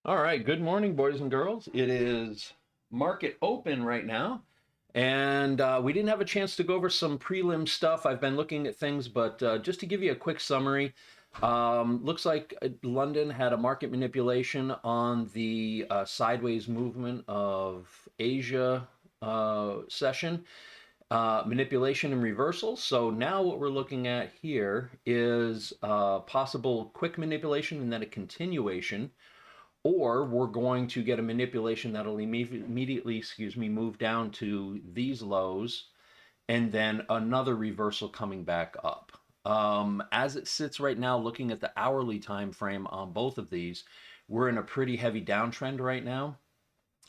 All right, good morning, boys and girls. It is market open right now, and we didn't have a chance to go over some prelim stuff. I've been looking at things, but just to give you a quick summary, looks like London had a market manipulation on the sideways movement of Asia session, manipulation and reversal. So now what we're looking at here is possible quick manipulation and then a continuation, or we're going to get a manipulation that'll immediately, move down to these lows, and then another reversal coming back up. As it sits right now, looking at the hourly time frame on both of these, we're in a pretty heavy downtrend right now.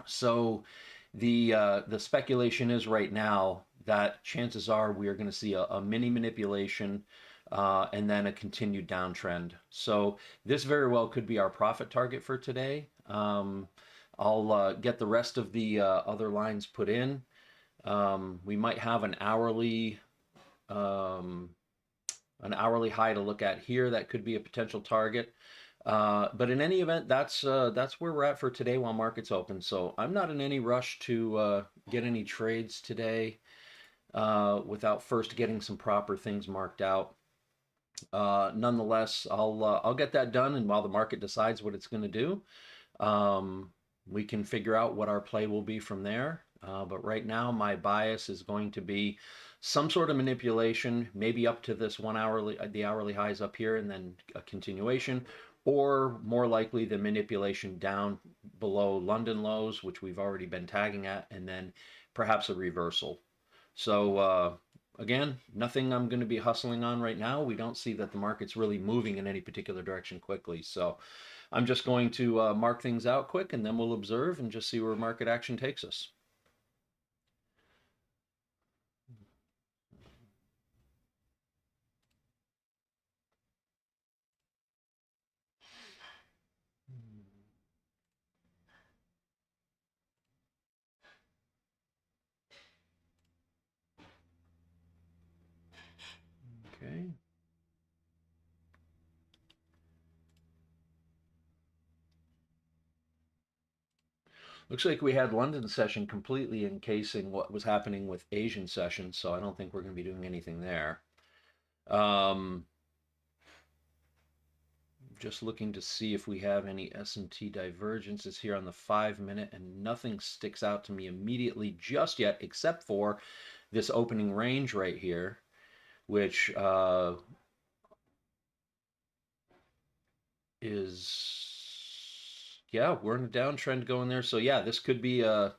So the speculation is right now that chances are we are going to see a mini manipulation and then a continued downtrend. So this very well could be our profit target for today. I'll get the rest of the other lines put in. We might have um, an hourly high to look at here. That could be a potential target. But in any event, that's where we're at for today while markets open. So I'm not in any rush to get any trades today without first getting some proper things marked out. Nonetheless, I'll get that done, and while the market decides what it's going to do, we can figure out what our play will be from there. But right now, my bias is going to be some sort of manipulation, maybe up to this 1 hourly, the hourly highs up here, and then a continuation, or more likely the manipulation down below London lows, which we've already been tagging at, and then perhaps a reversal. So again, nothing I'm going to be hustling on right now. We don't see that the market's really moving in any particular direction quickly. So I'm just going to mark things out quick, and then we'll observe and just see where market action takes us. Okay. Looks like we had London session completely encasing what was happening with Asian session, so I don't think we're going to be doing anything there. Um, just looking to see if we have any S&T divergences here on the 5 minute, and nothing sticks out to me immediately just yet, except for this opening range right here, which is, yeah, we're in a downtrend going there. So yeah, this could be a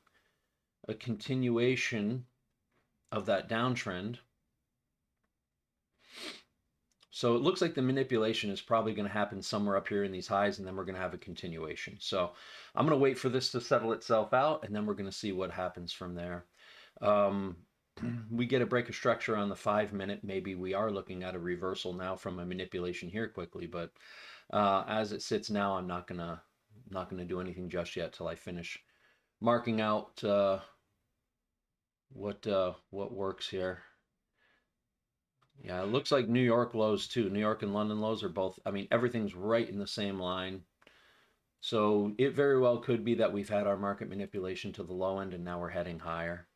continuation of that downtrend. So it looks like the manipulation is probably going to happen somewhere up here in these highs, and then we're going to have a continuation. So I'm going to wait for this to settle itself out, and then we're going to see what happens from there. Um, we get a break of structure on the 5 minute. Maybe we are looking at a reversal now from a manipulation here quickly, but as it sits now, I'm not gonna do anything just yet till I finish marking out what works here. Yeah, it looks like New York lows too. New York and London lows are both, I mean, everything's right in the same line. So it very well could be that we've had our market manipulation to the low end and now we're heading higher.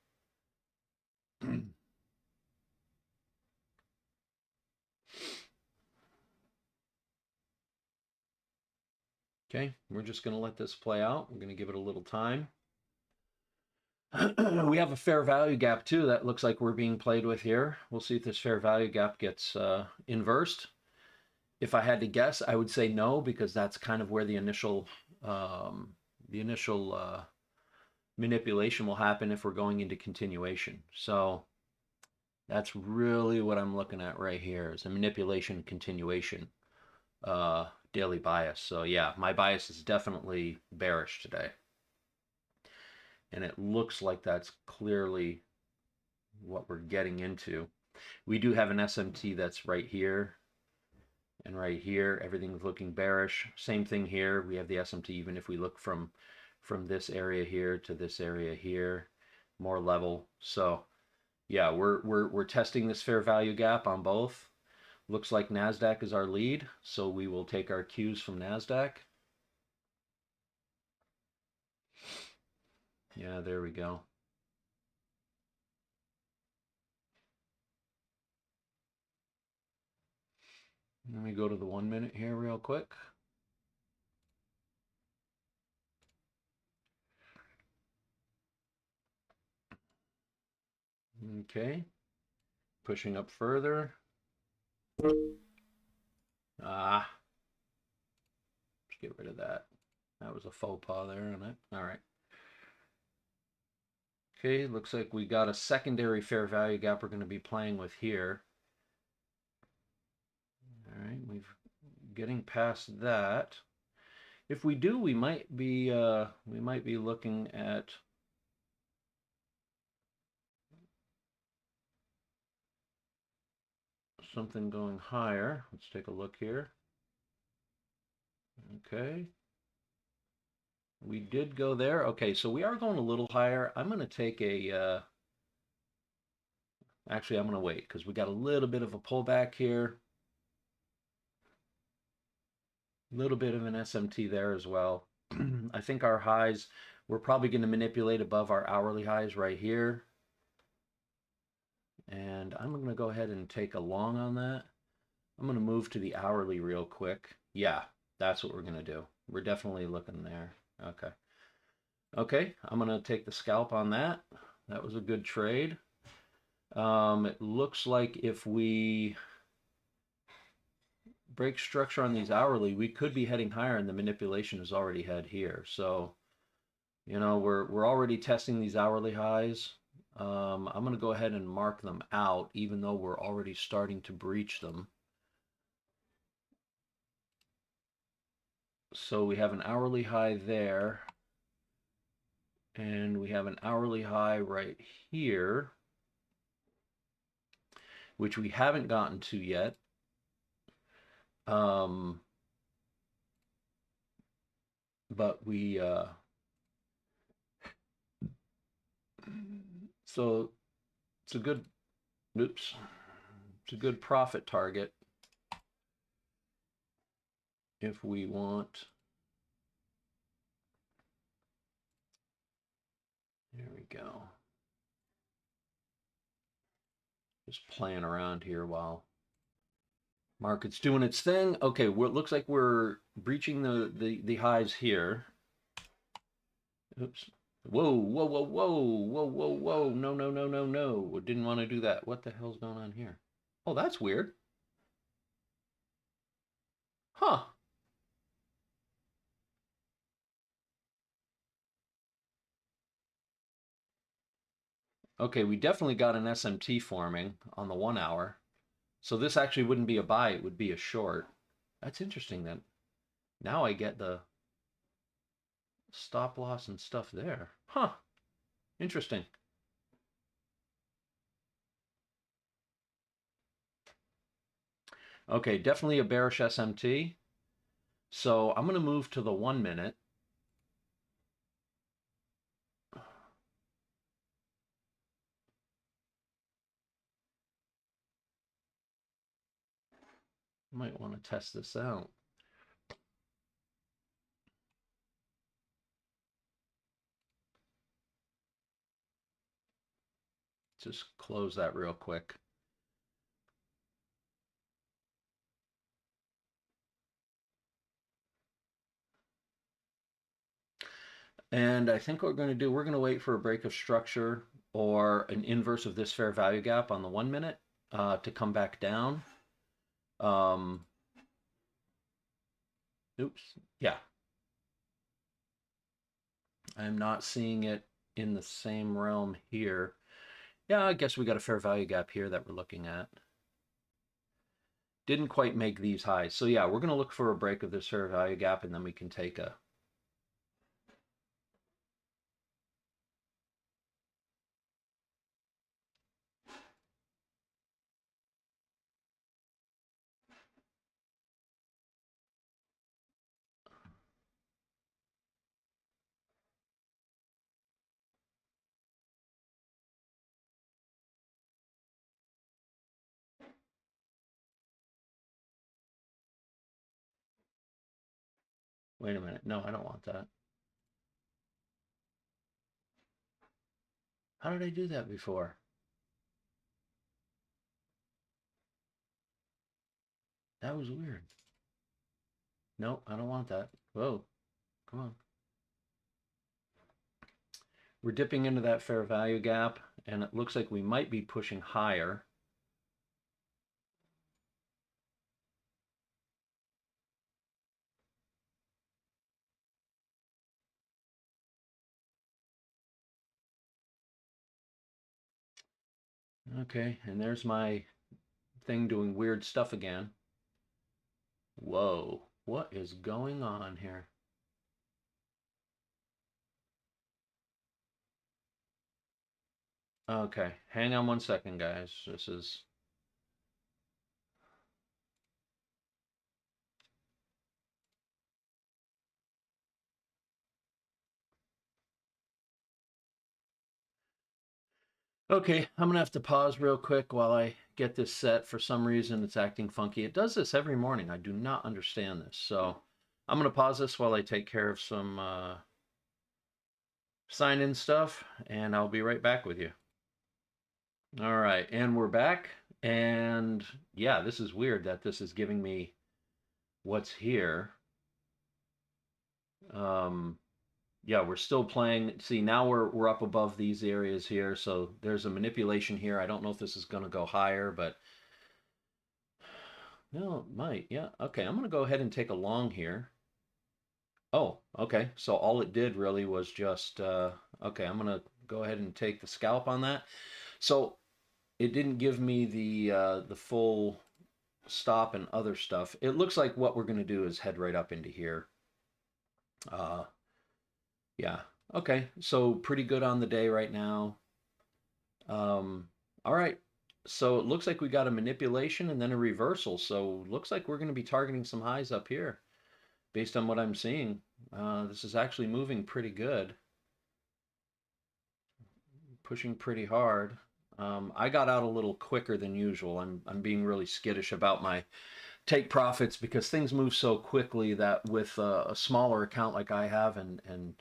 Okay, we're just going to let this play out. We're going to give it a little time. We have a fair value gap too that looks like we're being played with here. We'll see if this fair value gap gets inversed. If I had to guess, I would say no, because that's kind of where um, the initial manipulation will happen if we're going into continuation. So that's really what I'm looking at right here is a manipulation continuation daily bias. So yeah, my bias is definitely bearish today. And it looks like that's clearly what we're getting into. We do have an SMT that's right here and right here. Everything's looking bearish. Same thing here. We have the SMT even if we look from this area here to this area here, more level. So yeah, we're testing this fair value gap on both. Looks like NASDAQ is our lead, so we will take our cues from NASDAQ. Yeah, there we go. Let me go to the 1 minute here real quick. Okay, pushing up further. Ah, let's get rid of that. That was a faux pas there on it. All right. Okay, looks like we got a secondary fair value gap we're going to be playing with here. All right, we've getting past that. If we do, we might be looking at something going higher. Let's take a look here. Okay. We did go there. Okay, so we are going a little higher. I'm going to take a, actually, I'm going to wait because we got a little bit of a pullback here. A little bit of an SMT there as well. I think our highs, we're probably going to manipulate above our hourly highs right here. And I'm going to go ahead and take a long on that. I'm going to move to the hourly real quick. Yeah, that's what we're going to do. We're definitely looking there. Okay. Okay, I'm going to take the scalp on that. That was a good trade. It looks like if we break structure on these hourly, we could be heading higher, and the manipulation is already head here. So, you know, we're already testing these hourly highs. I'm going to go ahead and mark them out, even though we're already starting to breach them. So we have an hourly high there, and we have an hourly high right here, which we haven't gotten to yet. But we so it's a good, oops, it's a good profit target if we want. There we go. Just playing around here while market's doing its thing. Okay, well, it looks like we're breaching the highs here. Oops. Whoa, whoa, whoa, whoa, whoa, whoa, whoa. No, no, no, no, no. Didn't want to do that. What the hell's going on here? Oh, that's weird. Huh. Okay, we definitely got an SMT forming on the 1 hour. So this actually wouldn't be a buy, it would be a short. That's interesting then. Now I get the stop loss and stuff there. Huh. Interesting. Okay, definitely a bearish SMT. So I'm going to move to the 1 minute. Might want to test this out. Just close that real quick. And I think what we're going to do, we're going to wait for a break of structure or an inverse of this fair value gap on the 1 minute to come back down. Oops. Yeah. I'm not seeing it in the same realm here. Yeah, I guess we got a fair value gap here that we're looking at. Didn't quite make these highs. So yeah, we're going to look for a break of this fair value gap, and then we can take a... Wait a minute. No, I don't want that. How did I do that before? That was weird. No, I don't want that. Whoa, come on. We're dipping into that fair value gap, and it looks like we might be pushing higher. Okay, and there's my thing doing weird stuff again. Whoa, what is going on here? Okay, hang on one second, guys. This is okay. I'm gonna have to pause real quick while I get this set. For some reason, it's acting funky. It does this every morning. I do not understand this. So I'm gonna pause this while I take care of some sign-in stuff, and I'll be right back with you. All right, and we're back. And yeah, this is weird that this is giving me what's here. Um, yeah, we're still playing. See, now we're up above these areas here, so there's a manipulation here. I don't know if this is going to go higher, but no, it might. Yeah. Okay, I'm going to go ahead and take a long here. Oh, okay. So all it did really was just okay, I'm going to go ahead and take the scalp on that. So it didn't give me the full stop and other stuff. It looks like what we're going to do is head right up into here. Uh yeah. Okay. So pretty good on the day right now. All right. So it looks like we got a manipulation and then a reversal. So looks like we're going to be targeting some highs up here based on what I'm seeing. This is actually moving pretty good, pushing pretty hard. I got out a little quicker than usual. I'm being really skittish about my take profits because things move so quickly that with a smaller account like I have and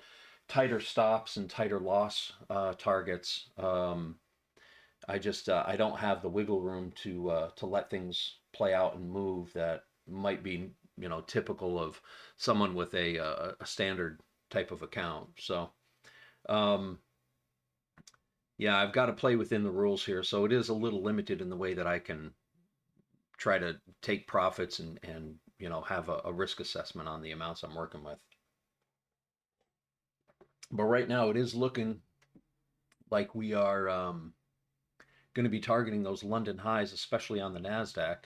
tighter stops and tighter loss targets, I just I don't have the wiggle room to let things play out and move that might be typical of someone with a standard type of account. So um, yeah, I've got to play within the rules here. So it is a little limited in the way that I can try to take profits and have a risk assessment on the amounts I'm working with. But right now it is looking like we are going to be targeting those London highs, especially on the Nasdaq.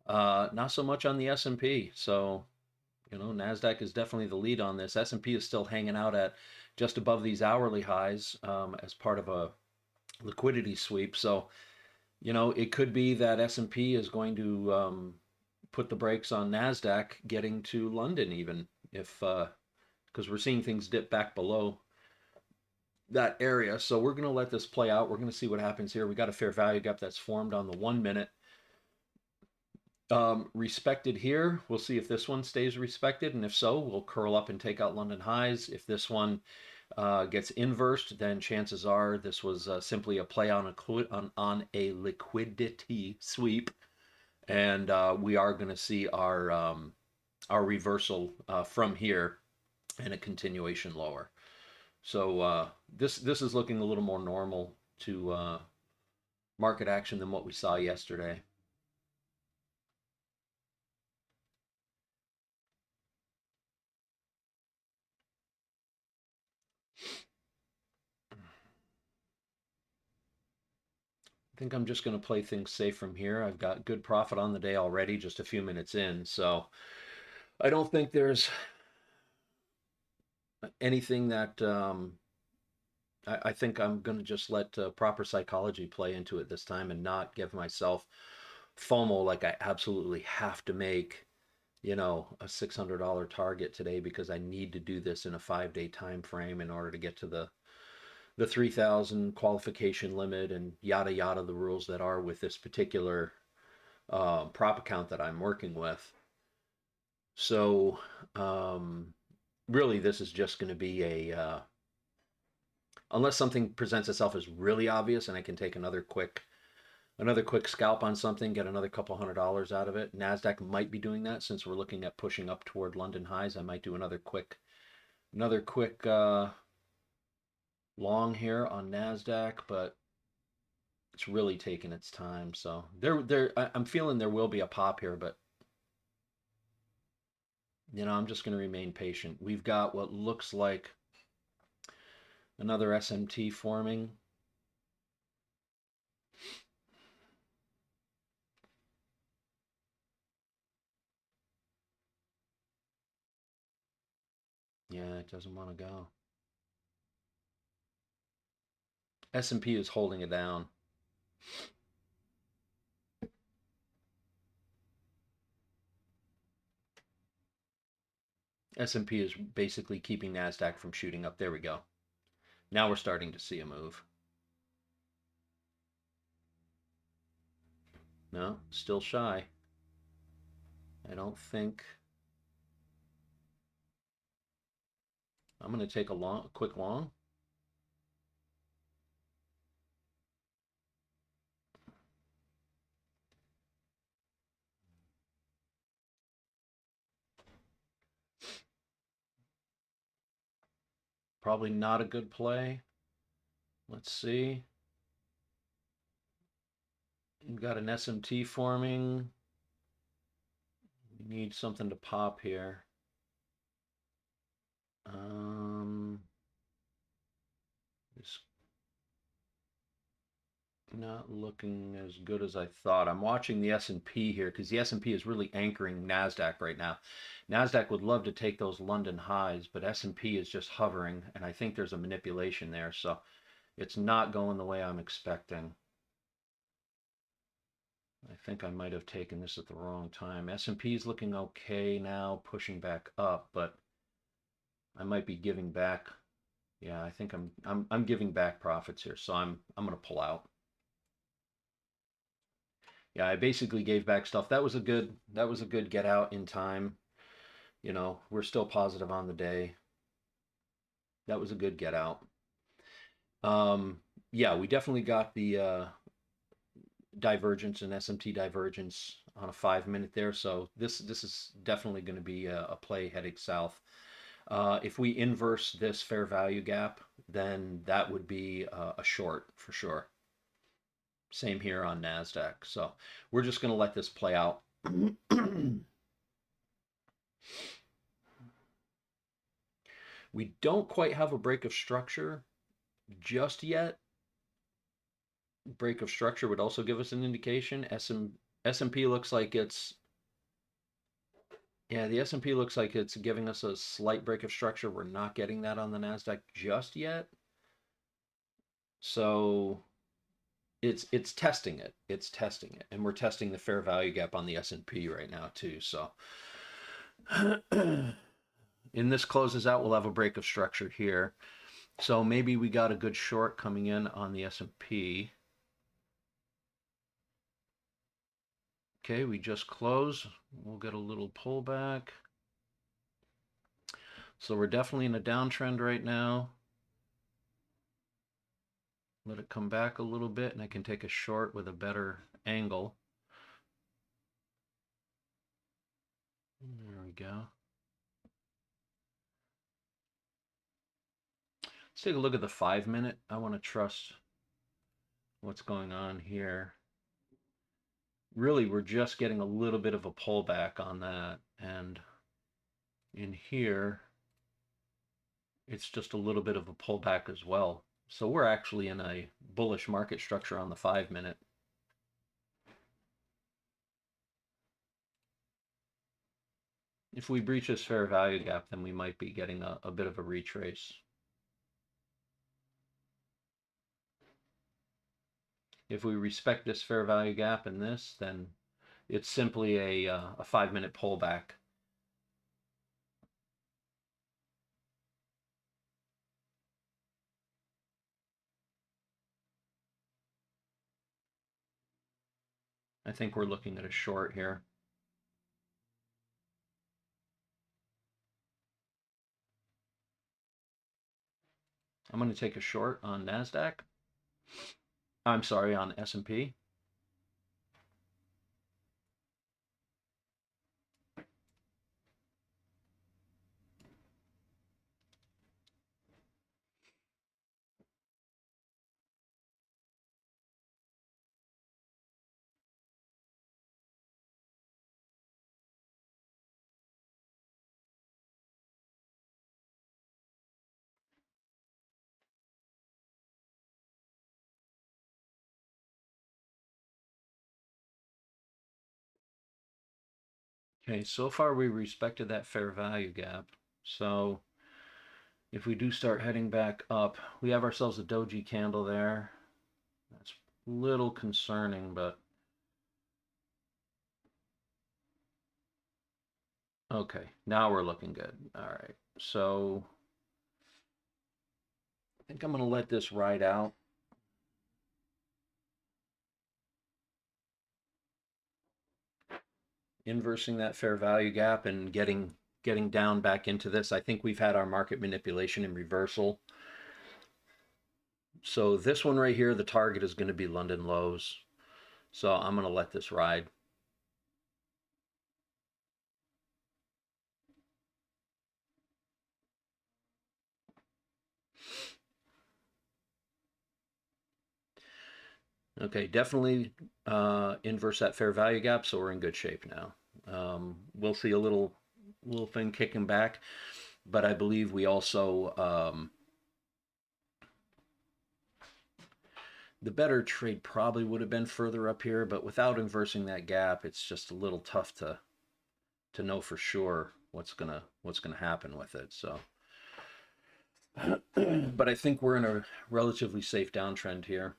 Not so much on the S&P. So, Nasdaq is definitely the lead on this. S&P is still hanging out at just above these hourly highs as part of a liquidity sweep. So, it could be that S&P is going to put the brakes on Nasdaq getting to London, even if because we're seeing things dip back below that area. So we're going to let this play out. We're going to see what happens here. We got a fair value gap that's formed on the 1 minute. Respected here. We'll see if this one stays respected, and if so, we'll curl up and take out London highs. If this one gets inversed, then chances are this was simply a play on a liquidity sweep, and we are going to see our reversal from here and a continuation lower. So this is looking a little more normal to market action than what we saw yesterday. I think I'm just going to play things safe from here. I've got good profit on the day already, just a few minutes in. So I don't think there's anything that I think I'm going to just let proper psychology play into it this time and not give myself FOMO like I absolutely have to make, a $600 target today because I need to do this in a 5-day time frame in order to get to the 3,000 qualification limit and yada yada the rules that are with this particular prop account that I'm working with. So really, this is just going to be unless something presents itself as really obvious and I can take another quick scalp on something, get another couple $100 out of it. Nasdaq might be doing that since we're looking at pushing up toward London highs. I might do another quick long here on Nasdaq, but it's really taking its time. So I'm feeling there will be a pop here, but I'm just going to remain patient. We've got what looks like another SMT forming. Yeah, it doesn't want to go. S&P is holding it down. S&P is basically keeping Nasdaq from shooting up. There we go. Now we're starting to see a move. No, still shy. I don't think. I'm going to take a quick long. Probably not a good play. Let's see. We've got an SMT forming. We need something to pop here. It's not looking as good as I thought. I'm watching the S&P here because the S&P is really anchoring Nasdaq right now. Nasdaq would love to take those London highs, but S&P is just hovering, and I think there's a manipulation there, so it's not going the way I'm expecting. I think I might have taken this at the wrong time. S&P is looking okay now, pushing back up, but I might be giving back. Yeah, I think I'm giving back profits here, so I'm going to pull out. Yeah, I basically gave back stuff. That was a good get out in time. We're still positive on the day. That was a good get out. Yeah, we definitely got the divergence and SMT divergence on a 5 minute there. So this is definitely going to be a play heading south. If we inverse this fair value gap, then that would be a short for sure. Same here on Nasdaq. So we're just going to let this play out. We don't quite have a break of structure just yet. Break of structure would also give us an indication. S&P looks like it's, yeah, the S&P looks like it's giving us a slight break of structure. We're not getting that on the Nasdaq just yet. So it's testing it. It's testing it. And we're testing the fair value gap on the S&P right now too. So in this closes out, we'll have a break of structure here. So maybe we got a good short coming in on the S&P. Okay, we just close. We'll get a little pullback. So we're definitely in a downtrend right now. Let it come back a little bit, and I can take a short with a better angle. There we go. Let's take a look at the 5 minute. I want to trust what's going on here. Really, we're just getting a little bit of a pullback on that. And in here, it's just a little bit of a pullback as well. So we're actually in a bullish market structure on the 5 minute. If we breach this fair value gap, then we might be getting a bit of a retrace. If we respect this fair value gap in this, then it's simply a 5 minute pullback. I think we're looking at a short here. I'm going to take a short on NASDAQ. I'm sorry, on S&P. Okay, so far we respected that fair value gap. So if we do start heading back up, we have ourselves a doji candle there. That's a little concerning, but okay, now we're looking good. All right, so I think I'm going to let this ride out. Inversing that fair value gap and getting down back into this. I think we've had our market manipulation in reversal. So this one right here, the target is going to be London lows. So I'm going to let this ride. Okay, definitely inverse that fair value gap, so we're in good shape now. We'll see a little thing kicking back, but I believe we also the better trade probably would have been further up here, but without inversing that gap, it's just a little tough to know for sure what's gonna happen with it. So, but I think we're in a relatively safe downtrend here.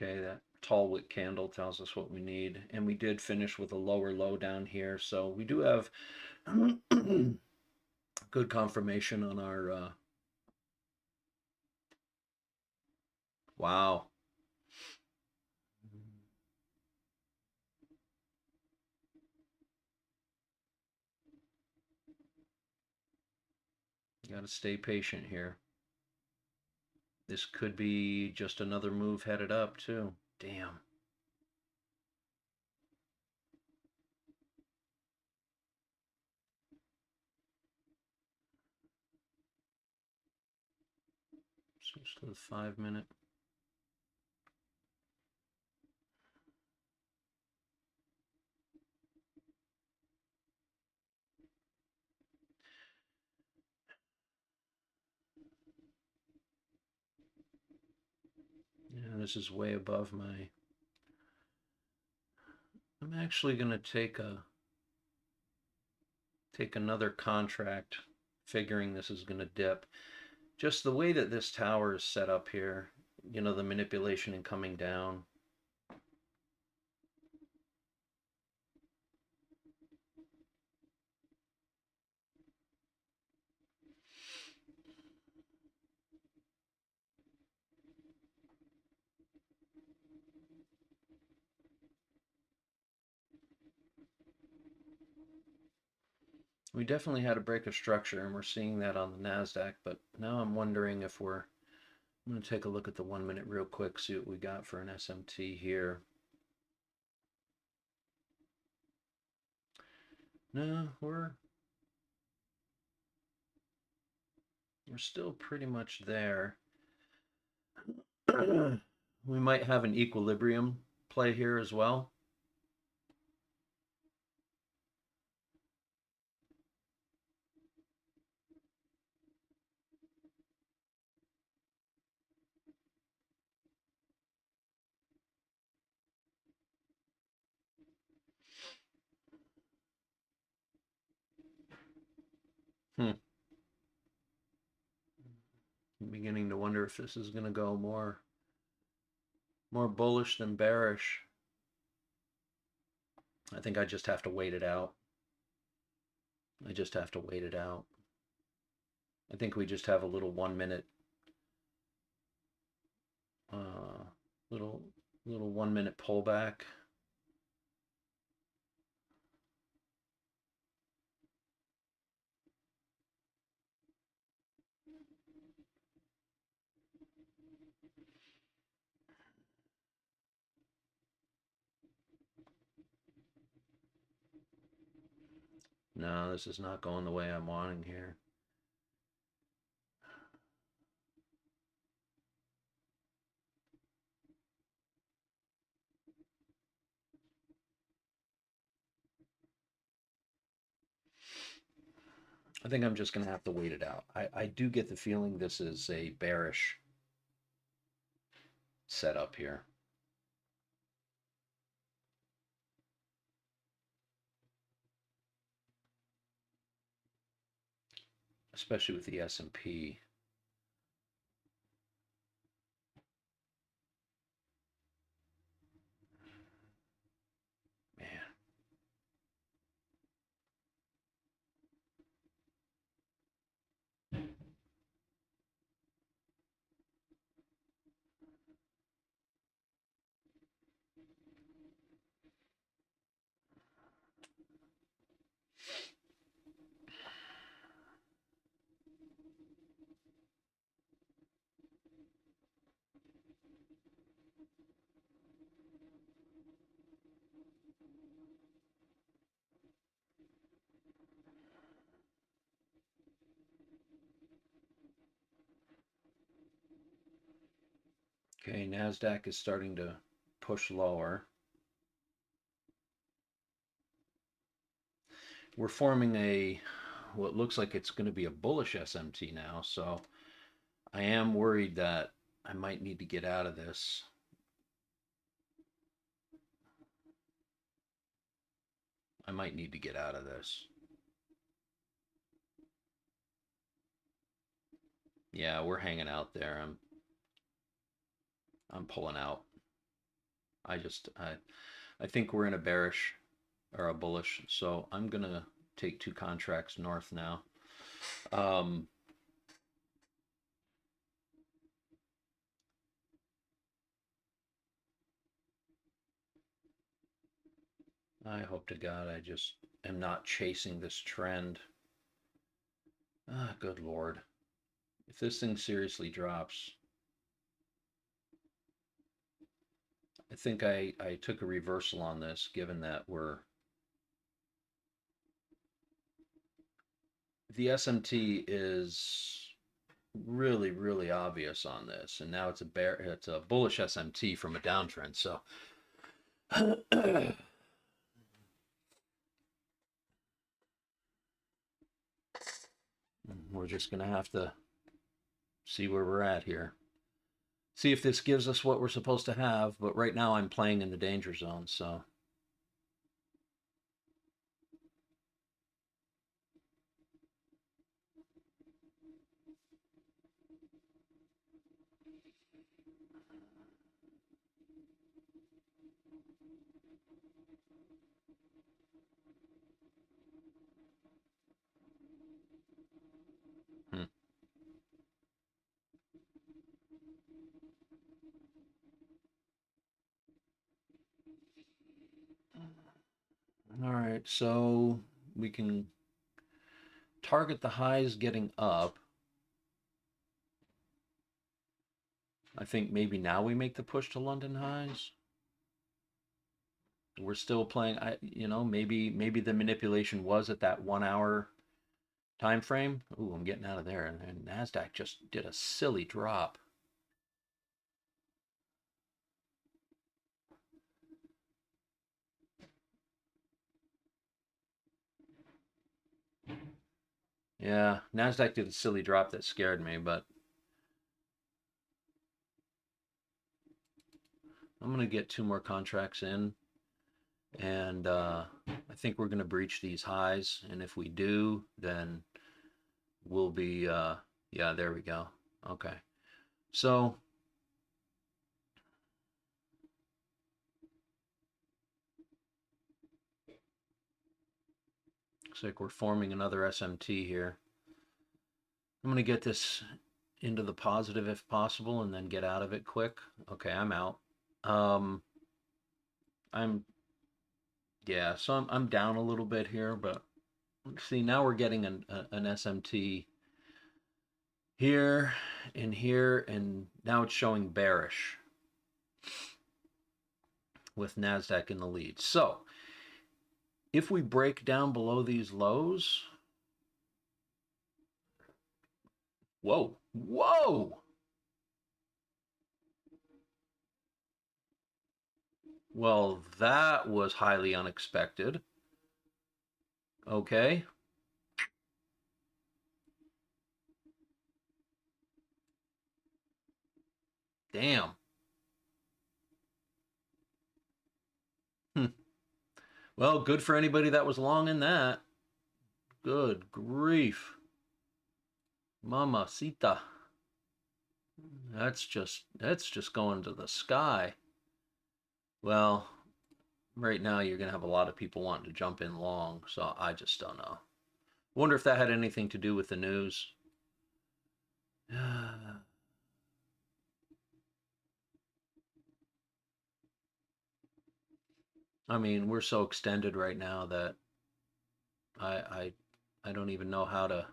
Okay, that tall wick candle tells us what we need, and we did finish with a lower low down here, so we do have good confirmation on our wow. You got to stay patient here. This could be just another move headed up too. Damn. Switch to the 5 minute. Yeah, this is way above my. I'm actually going to take another contract, figuring this is going to dip. Just the way that this tower is set up here, you know, the manipulation and coming down. We definitely had a break of structure, and we're seeing that on the NASDAQ, but now I'm wondering if we're. I'm going to take a look at the 1 minute real quick, see what we got for an SMT here. No, we're still pretty much there. We might have an equilibrium play here as well. Hmm. I'm beginning to wonder if this is going to go more bullish than bearish. I think I just have to wait it out. I just have to wait it out. I think we just have a little 1 minute, uh, little 1 minute pullback. No, this is not going the way I'm wanting here. I think I'm just going to have to wait it out. I do get the feeling this is a bearish setup here. Especially with the S&P. Man. Okay, NASDAQ is starting to push lower. We're forming what looks like it's going to be a bullish SMT now, so I am worried that I might need to get out of this. I might need to get out of this. Yeah, we're hanging out there. I'm pulling out. I think we're in a bearish or a bullish, so I'm gonna take 2 contracts north now. I hope to God I just am not chasing this trend. Ah, good Lord. If this thing seriously drops, I think I took a reversal on this, given that the SMT is really, really obvious on this, and now it's a bullish SMT from a downtrend. So we're just gonna have to see where we're at here. See if this gives us what we're supposed to have, but right now I'm playing in the danger zone, so. Hmm. All right, so we can target the highs getting up. I think maybe now we make the push to London highs. We're still playing, maybe the manipulation was at that 1 hour time frame. Ooh, I'm getting out of there. And NASDAQ just did a silly drop. Yeah, NASDAQ did a silly drop that scared me, but I'm going to get 2 more contracts in. And I think we're going to breach these highs. And if we do, then will be, yeah, there we go. Okay. So, looks like we're forming another SMT here. I'm going to get this into the positive if possible and then get out of it quick. Okay, I'm out. Um, I'm, yeah, so I'm down a little bit here, but see, now we're getting an SMT here and here, and now it's showing bearish with NASDAQ in the lead. So if we break down below these lows, whoa, whoa. Well, that was highly unexpected. Okay. Damn. Well, good for anybody that was long in that. Good grief. Mamacita. That's just going to the sky. Well, right now you're going to have a lot of people wanting to jump in long, so I just don't know. Wonder if that had anything to do with the news. I mean, we're so extended right now that I I I don't even know how to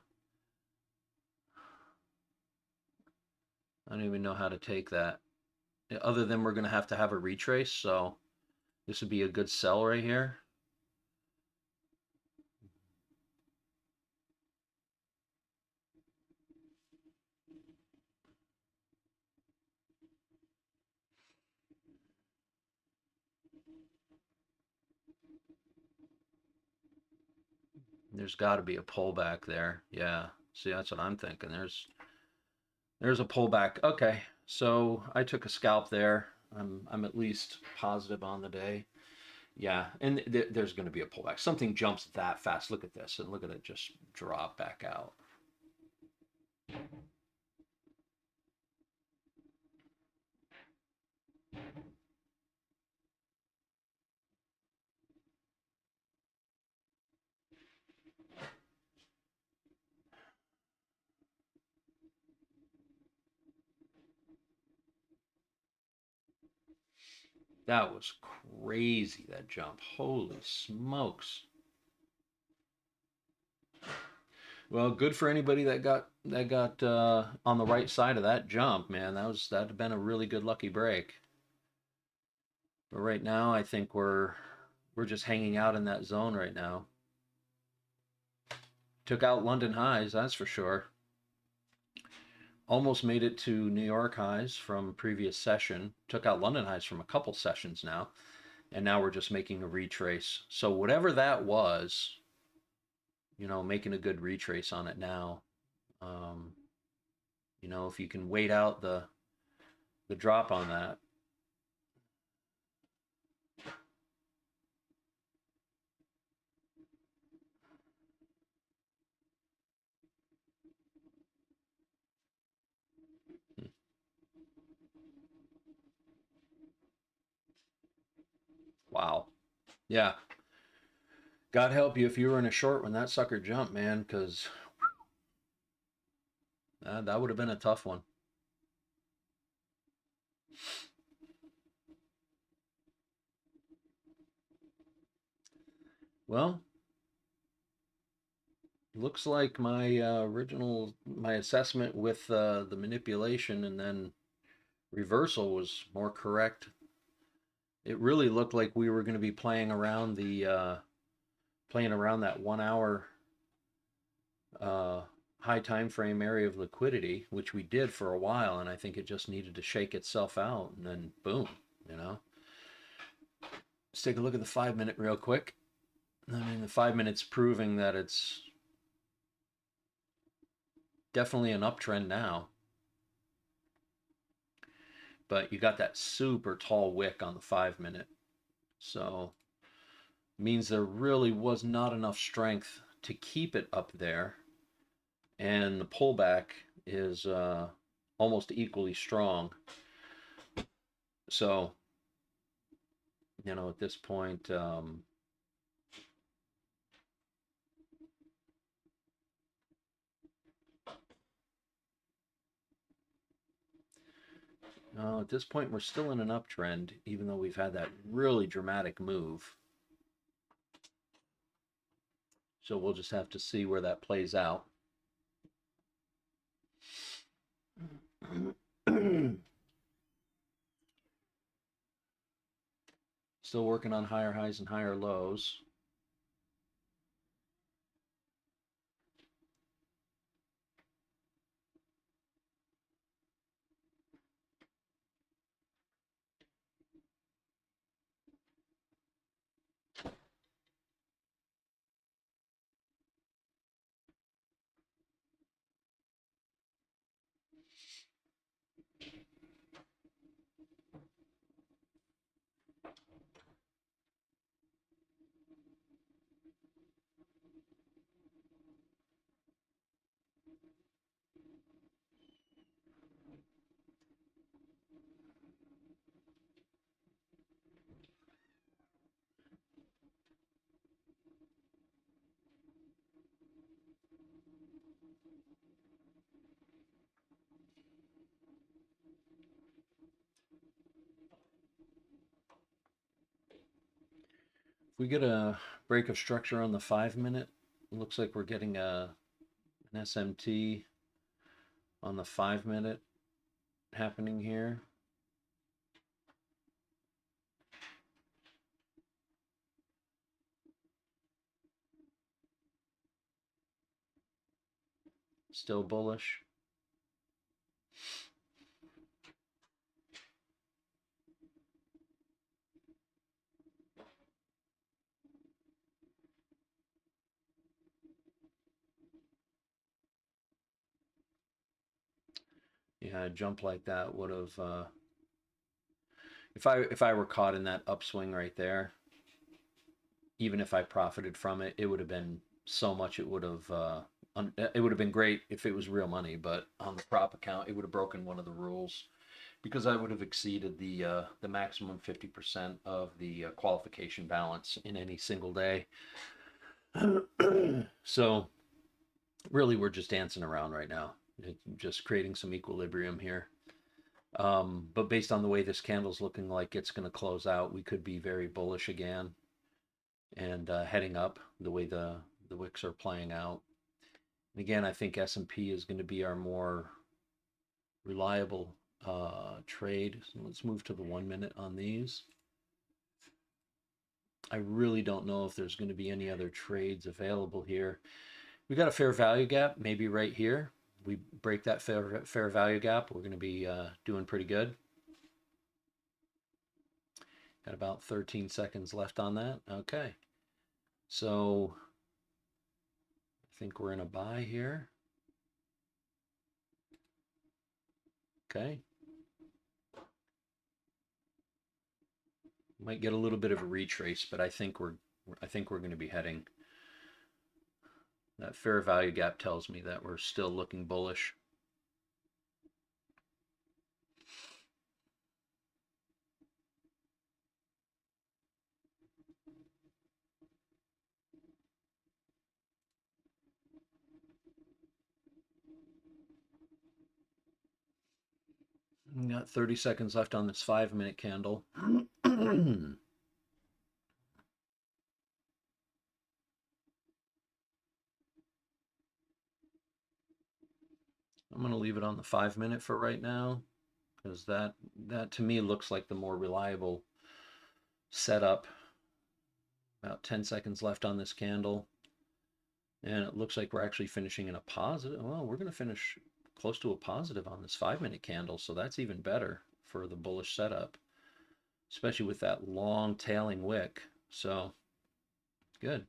I don't even know how to take that. Other than we're going to have a retrace, so this would be a good sell right here. There's got to be a pullback there. Yeah. See, that's what I'm thinking. There's a pullback. Okay. So I took a scalp there. I'm at least positive on the day. Yeah, and there's going to be a pullback. Something jumps that fast. Look at this, and look at it just drop back out. That was crazy, that jump. Holy smokes. Well, good for anybody that got on the right side of that jump, man. That'd have been a really good lucky break. But right now, I think we're just hanging out in that zone right now. Took out London highs, that's for sure. Almost made it to New York highs from previous session. Took out London highs from a couple sessions now. And now we're just making a retrace. So whatever that was, making a good retrace on it now. Um, if you can wait out the drop on that. Wow. Yeah. God help you if you were in a short when that sucker jumped, man, because that would have been a tough one. Well, looks like my my assessment with the manipulation and then reversal was more correct. It really looked like we were going to be playing around that 1 hour uh, high time frame area of liquidity, which we did for a while, and I think it just needed to shake itself out, and then boom, you know. Let's take a look at the 5 minute real quick. I mean, the 5 minutes proving that it's definitely an uptrend now. But you got that super tall wick on the 5 minute. So means there really was not enough strength to keep it up there. and the pullback is almost equally strong. So, at this point, at this point, we're still in an uptrend, even though we've had that really dramatic move. So we'll just have to see where that plays out. Still working on higher highs and higher lows. If we get a break of structure on the 5-minute, it looks like we're getting an SMT on the 5-minute happening here. Still bullish. Yeah, a jump like that would have, if I were caught in that upswing right there, even if I profited from it, it would have been so much. It would have been great if it was real money, but on the prop account, it would have broken one of the rules because I would have exceeded the maximum 50% of the qualification balance in any single day. So really, we're just dancing around right now, just creating some equilibrium here. But based on the way this candle's looking like it's going to close out, we could be very bullish again and heading up the way the wicks are playing out. And again, I think S&P is going to be our more reliable trade. So let's move to the 1-minute on these. I really don't know if there's going to be any other trades available here. We got a fair value gap, maybe right here. We break that fair value gap, we're going to be doing pretty good. Got about 13 seconds left on that. Okay. So I think we're in a buy here. Okay. Might get a little bit of a retrace, but I think we're going to be heading. That fair value gap tells me that we're still looking bullish. We got 30 seconds left on this 5-minute candle. I'm going to leave it on the 5-minute for right now because that to me looks like the more reliable setup. About 10 seconds left on this candle. And it looks like we're actually finishing in a positive. Well, we're going to finish close to a positive on this 5-minute candle, so that's even better for the bullish setup, especially with that long tailing wick. So good.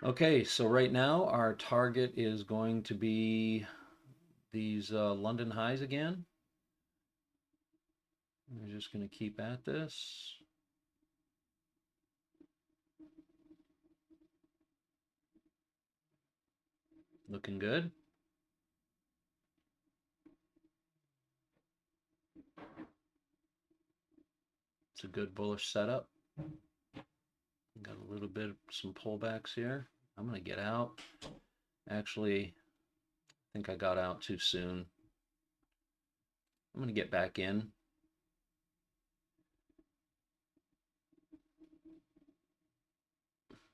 Okay, so right now our target is going to be these London highs again. We're just going to keep at this. Looking good. It's a good bullish setup. Got a little bit of some pullbacks here. I'm going to get out. Actually, I think I got out too soon. I'm going to get back in.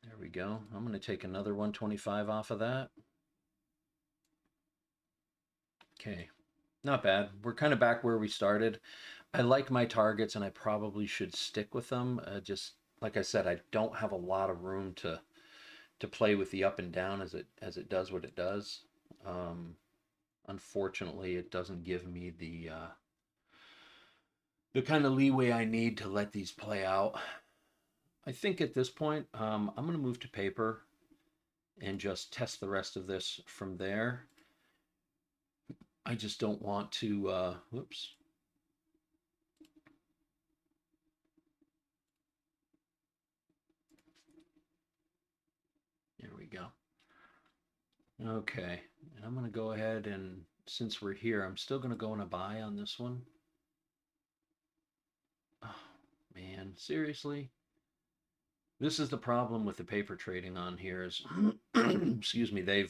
There we go. I'm going to take another 125 off of that. Okay, not bad. We're kind of back where we started. I like my targets and I probably should stick with them. Just like I said, I don't have a lot of room to play with the up and down as it does what it does. Unfortunately, it doesn't give me the kind of leeway I need to let these play out. I think at this point, I'm going to move to paper and just test the rest of this from there. I just don't want to, whoops. There we go. Okay, and I'm going to go ahead and, since we're here, I'm still going to go in a buy on this one. Oh, man, seriously? This is the problem with the paper trading on here is, excuse me, they're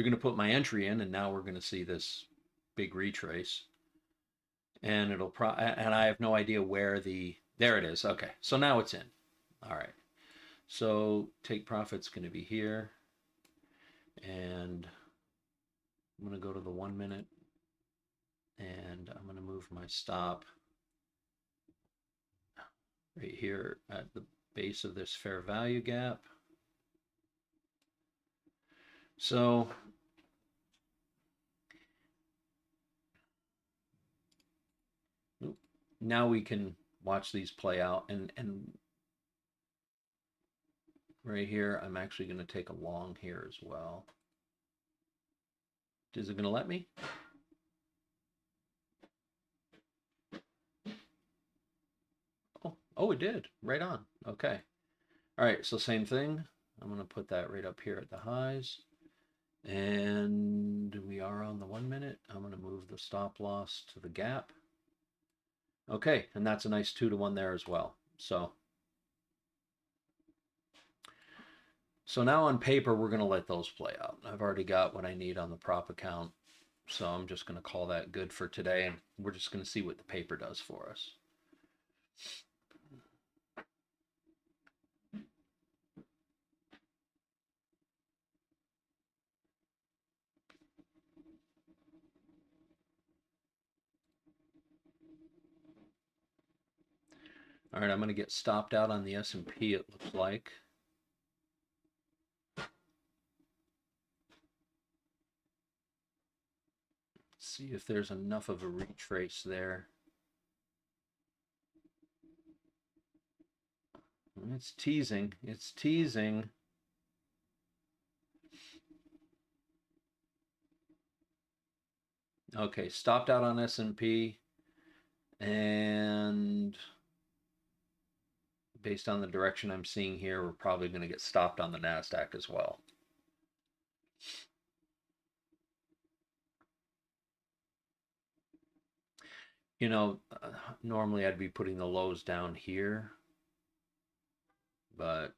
going to put my entry in, and now we're going to see this big retrace. And and I have no idea where there it is. Okay, so now it's in. All right. So take profit's going to be here. And I'm going to go to the 1 minute. And I'm going to move my stop right here at the base of this fair value gap. So now we can watch these play out, and right here I'm actually going to take a long here as well. Is it going to let me? Oh, it did. Right on. Okay. All right, so same thing. I'm going to put that right up here at the highs. And we are on the 1 minute. I'm going to move the stop loss to the gap. Okay, and that's a nice 2-to-1 there as well. So now on paper, we're going to let those play out. I've already got what I need on the prop account. So I'm just going to call that good for today. And we're just going to see what the paper does for us. All right, I'm going to get stopped out on the S&P, it looks like. See if there's enough of a retrace there. It's teasing. It's teasing. Okay, stopped out on S&P. And based on the direction I'm seeing here, we're probably going to get stopped on the NASDAQ as well. You know, normally I'd be putting the lows down here, but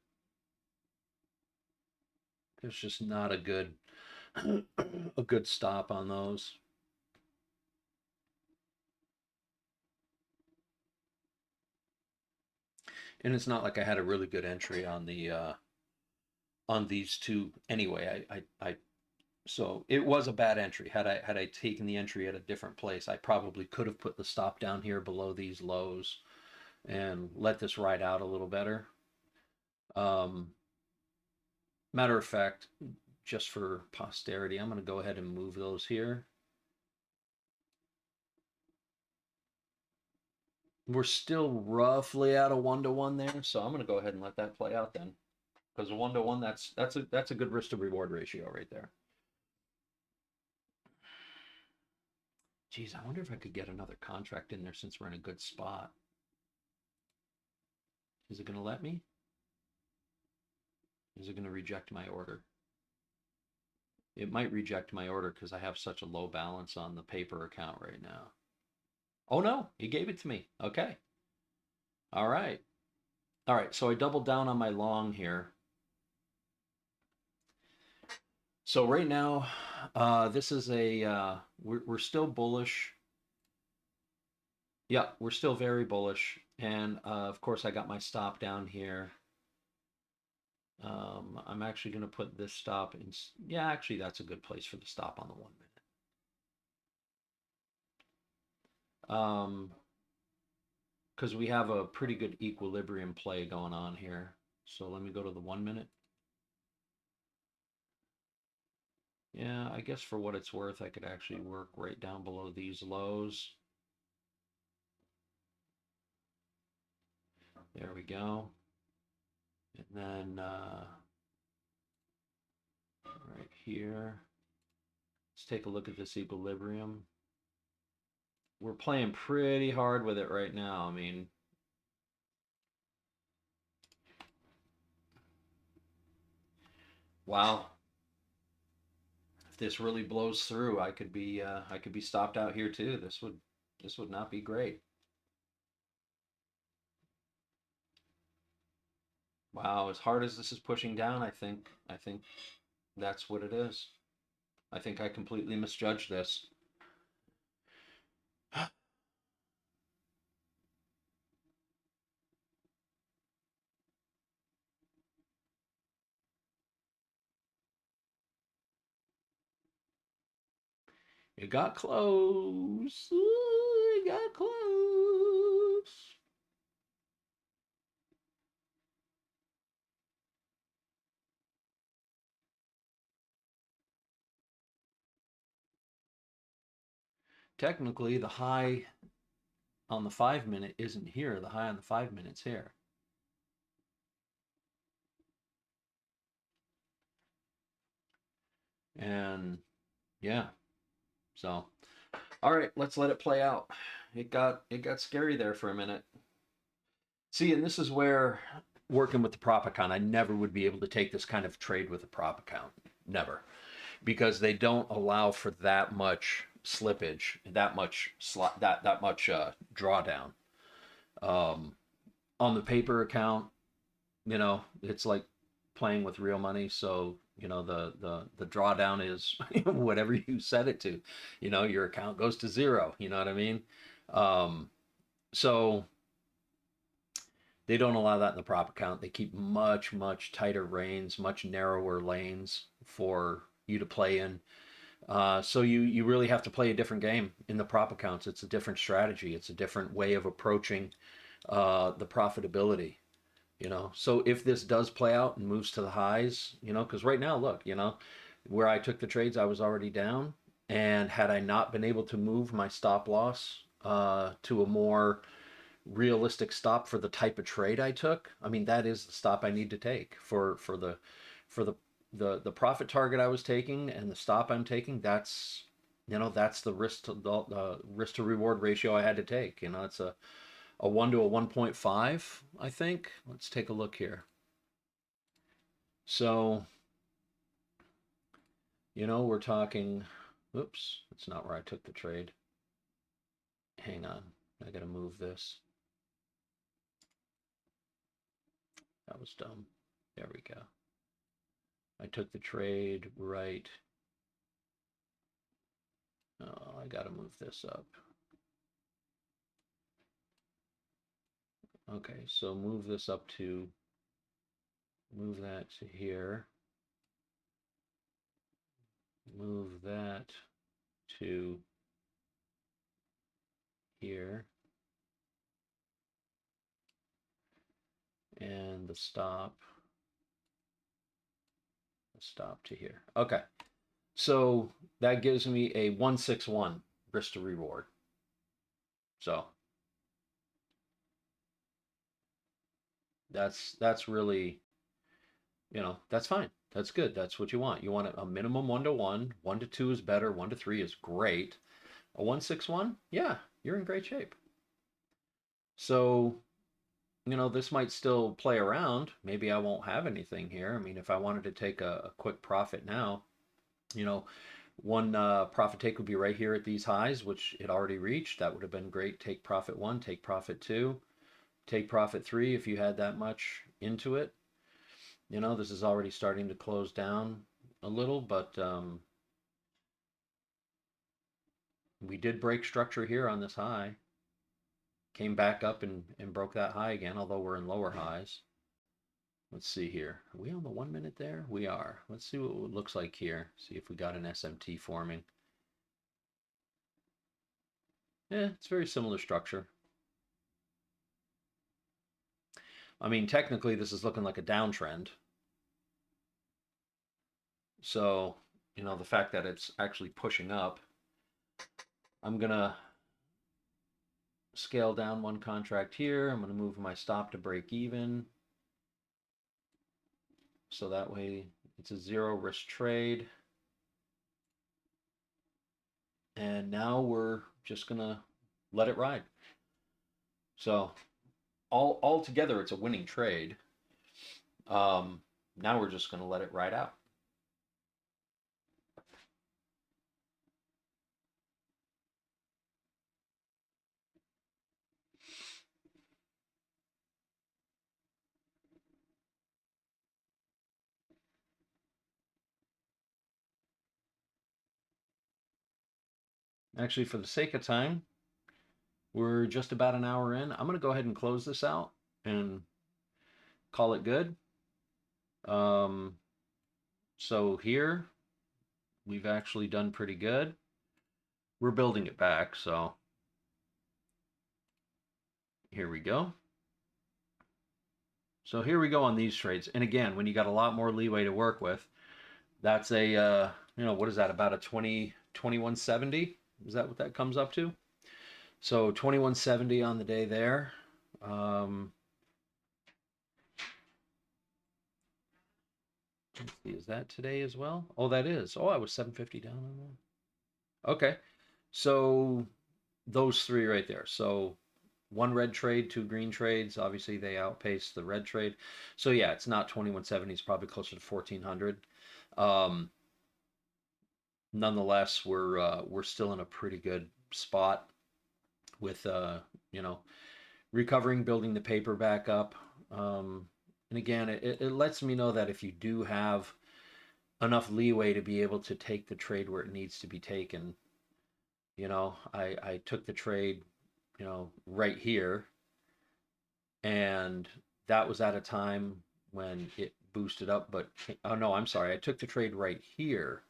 there's just not a good a good stop on those. And it's not like I had a really good entry on the on these two anyway. So it was a bad entry. Had I taken the entry at a different place, I probably could have put the stop down here below these lows and let this ride out a little better. Matter of fact, just for posterity, I'm going to go ahead and move those here. We're still roughly at a 1-to-1 there, so I'm going to go ahead and let that play out then, because a 1-to-1 that's a good risk to reward ratio right there. Geez, I wonder if I could get another contract in there since we're in a good spot. Is it going to let me? Is it going to reject my order? It might reject my order because I have such a low balance on the paper account right now. Oh no, he gave it to me. Okay. All right. All right. So I doubled down on my long here. So right now, this is we're still bullish. Yeah, we're still very bullish. And of course, I got my stop down here. I'm actually going to put this stop in. Yeah, actually, that's a good place for the stop on the 1 minute. Because we have a pretty good equilibrium play going on here. So let me go to the 1 minute. Yeah, I guess for what it's worth, I could actually work right down below these lows. There we go. And then right here, let's take a look at this equilibrium. We're playing pretty hard with it right now. I mean, wow. If this really blows through, I could be stopped out here too. This would not be great. Wow, as hard as this is pushing down, I think that's what it is. I think I completely misjudged this. It got close. Ooh, it got close. Technically, the high on the 5 minute isn't here. The high on the 5 minutes here. And yeah, so all right, let's let it play out. It got scary there for a minute. See, and this is where working with the prop account, I never would be able to take this kind of trade with a prop account. Never. Because they don't allow for that much slippage, that much that much drawdown. Um, on the paper account, you know, it's like playing with real money. So, you know, the drawdown is whatever you set it to. You know, your account goes to zero. You know what I mean? Um, so they don't allow that in the prop account. They keep much tighter reins, much narrower lanes for you to play in. So you really have to play a different game in the prop accounts. It's a different strategy. It's a different way of approaching the profitability. You know, so if this does play out and moves to the highs, you know, because right now, look, you know, where I took the trades, I was already down, and had I not been able to move my stop loss to a more realistic stop for the type of trade I took, I mean, that is the stop I need to take for the profit target I was taking and the stop I'm taking. That's, you know, that's the risk to reward ratio I had to take. You know, it's a 1 to a 1.5, I think. Let's take a look here. So, you know, we're talking, oops, that's not where I took the trade. Hang on, I gotta move this. That was dumb. There we go. I took the trade right. Oh, I gotta move this up. Okay, so move this up to, move that to here. Move that to here. And the stop to here. Okay. So that gives me a 161 risk to reward. So that's really, you know, that's fine. That's good. That's what you want. You want a minimum 1 to 1. 1 to 2 is better. 1 to 3 is great. A 161, yeah, you're in great shape. So, you know, this might still play around. Maybe I won't have anything here. I mean, if I wanted to take a quick profit now, You know, one profit take would be right here at these highs, which it already reached. That would have been great. Take profit one, take profit two, take profit three if you had that much into it. You know, this is already starting to close down a little, but we did break structure here on this high. Came back up and broke that high again, although we're in lower highs. Let's see here. Are we on the 1 minute there? We are. Let's see what it looks like here. See if we got an SMT forming. Yeah, it's very similar structure. I mean, technically, this is looking like a downtrend. So, you know, the fact that it's actually pushing up, I'm going to scale down one contract here. I'm going to move my stop to break even. So that way it's a zero risk trade. And now we're just going to let it ride. So all together, it's a winning trade. Now we're just going to let it ride out. Actually, for the sake of time, we're just about an hour in. I'm going to go ahead and close this out and call it good. Um, so here we've actually done pretty good. We're building it back, so here we go. So here we go on these trades. And again, when you got a lot more leeway to work with, that's a, you know, what is that, about a 2170? Is that what that comes up to? So 2170 on the day there. Let's see, is that today as well? Oh, that is. Oh, I was 750 down on that. Okay. So those three right there. So one red trade, two green trades. Obviously, they outpaced the red trade. So yeah, it's not 2170. It's probably closer to 1400. Um, Nonetheless, we're still in a pretty good spot with you know, recovering, building the paper back up. And again, it lets me know that if you do have enough leeway to be able to take the trade where it needs to be taken, you know, I took the trade, you know, right here, and that was at a time when it boosted up. But oh no, I'm sorry, I took the trade right here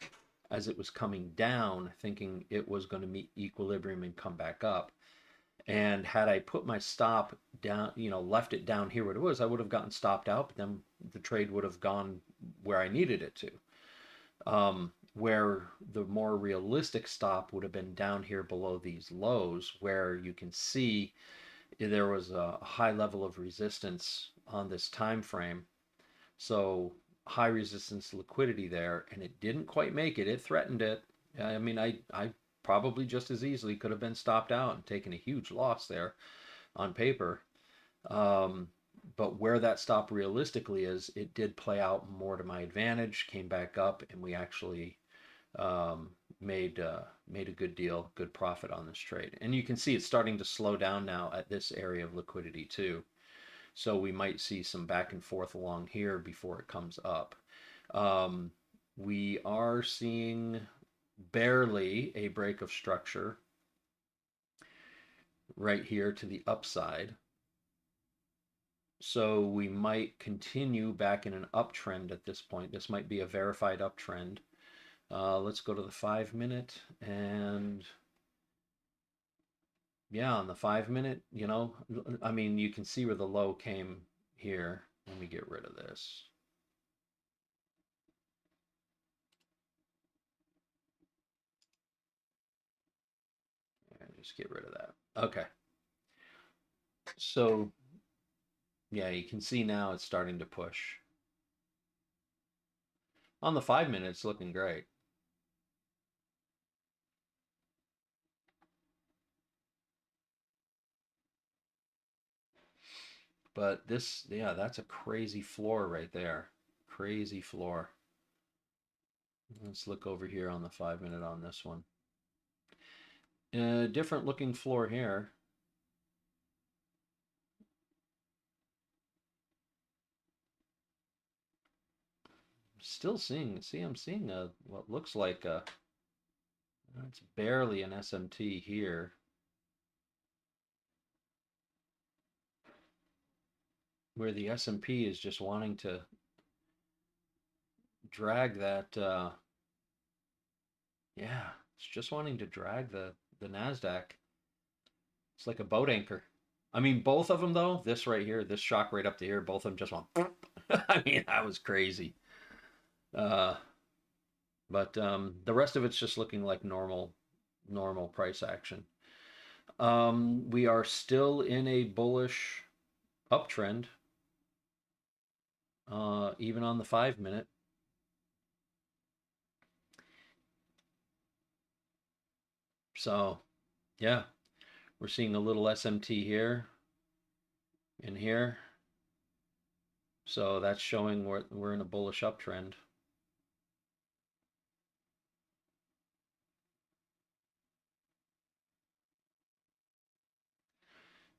as it was coming down, thinking it was going to meet equilibrium and come back up. And had I put my stop down, you know, left it down here where it was, I would have gotten stopped out, but then the trade would have gone where I needed it to. Where the more realistic stop would have been down here below these lows, where you can see there was a high level of resistance on this time frame. So high resistance liquidity there, and it didn't quite make it. It threatened it. I mean, I probably just as easily could have been stopped out and taken a huge loss there on paper. Um, but where that stop realistically is, it did play out more to my advantage. Came back up, and we actually um, made a good deal, good profit on this trade. And you can see it's starting to slow down now at this area of liquidity too. So we might see some back and forth along here before it comes up. Um, we are seeing barely a break of structure right here to the upside. So we might continue back in an uptrend at this point. This might be a verified uptrend. Let's go to the 5 minute, and yeah, on the 5 minute, you know, I mean, you can see where the low came here. Let me get rid of this. And just get rid of that. Okay. So yeah, you can see now it's starting to push. On the 5 minute, it's looking great. But this, yeah, that's a crazy floor right there. Crazy floor. Let's look over here on the 5-minute on this one. Different looking floor here. Still seeing, see, I'm seeing what looks like it's barely an SMT here. Where the S&P is just wanting to drag that, yeah, it's just wanting to drag the NASDAQ. It's like a boat anchor. I mean, both of them though, this right here, this shock right up to here, both of them just went, I mean, that was crazy. Uh, but the rest of it's just looking like normal price action. We are still in a bullish uptrend, even on the 5-minute. So, yeah, we're seeing a little SMT here and here. So that's showing we're in a bullish uptrend.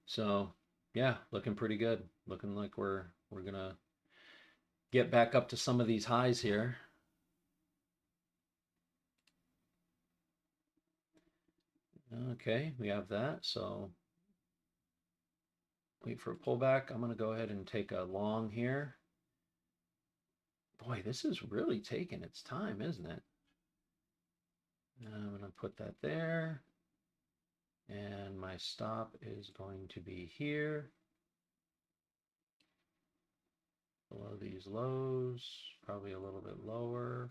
So, yeah, looking pretty good. Looking like we're gonna get back up to some of these highs here. Okay, we have that. So wait for a pullback. I'm gonna go ahead and take a long here. Boy, this is really taking its time, isn't it? I'm gonna put that there. And my stop is going to be here. Below these lows, probably a little bit lower.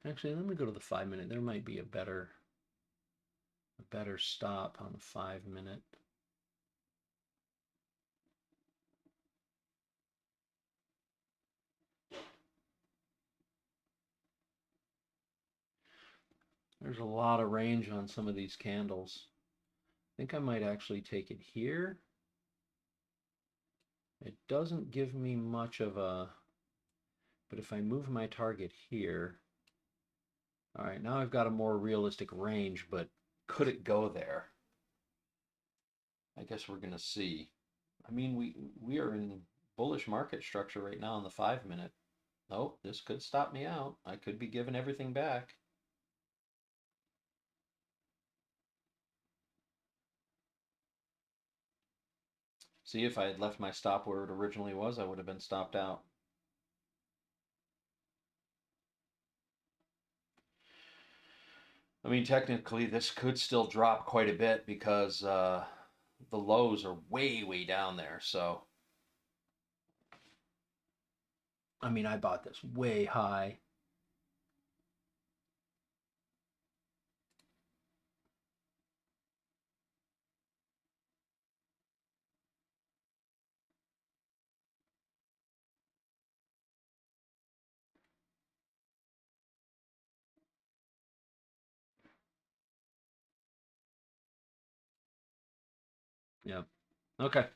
Actually, let me go to the 5-minute. There might be a better stop on the 5-minute. There's a lot of range on some of these candles. I think I might actually take it here. It doesn't give me much of a, but if I move my target here, all right, now I've got a more realistic range, but could it go there? I guess we're gonna see. I mean, we are in bullish market structure right now on the 5-minute. Nope, this could stop me out. I could be giving everything back. See, if I had left my stop where it originally was, I would have been stopped out. I mean, technically, this could still drop quite a bit because the lows are way, way down there. So, I mean, I bought this way high. Yep. Okay.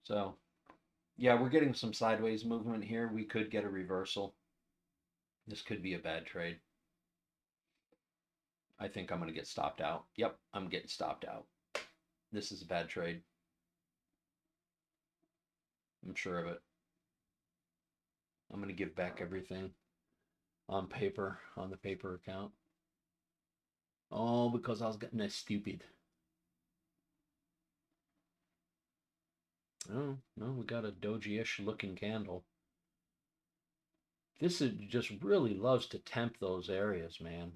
So, yeah, we're getting some sideways movement here. We could get a reversal. This could be a bad trade. I think I'm going to get stopped out. Yep, I'm getting stopped out. This is a bad trade. I'm sure of it. I'm going to give back everything on paper, on the paper account. All because I was getting that stupid. Oh, no, we got a doji-ish looking candle. This is just really loves to tempt those areas, man.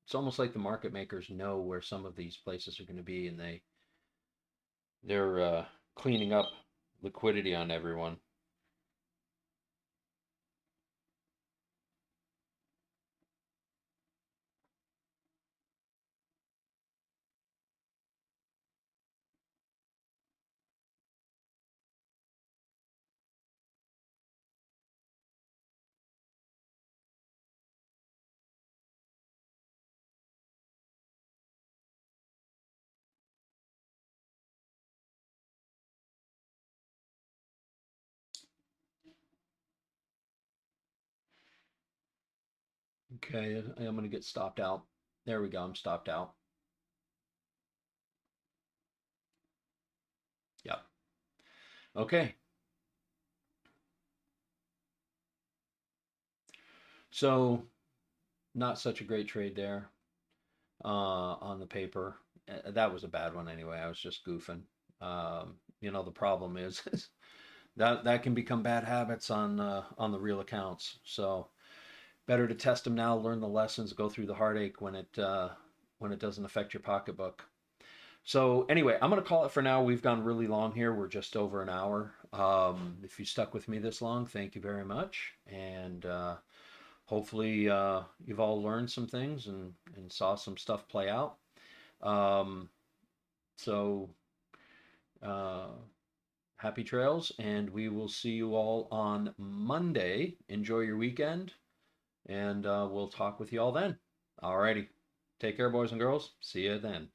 It's almost like the market makers know where some of these places are going to be, and they're cleaning up liquidity on everyone. Okay, I'm going to get stopped out. There we go. I'm stopped out. Yep. Okay. So not such a great trade there on the paper. That was a bad one anyway. I was just goofing. The problem is that can become bad habits on the real accounts. So better to test them now, learn the lessons, go through the heartache when it doesn't affect your pocketbook. So anyway, I'm going to call it for now. We've gone really long here. We're just over an hour. If you stuck with me this long, thank you very much. And hopefully you've all learned some things and saw some stuff play out. Um, so uh, happy trails, and we will see you all on Monday. Enjoy your weekend, and we'll talk with you all then. Alrighty. Take care, boys and girls. See you then.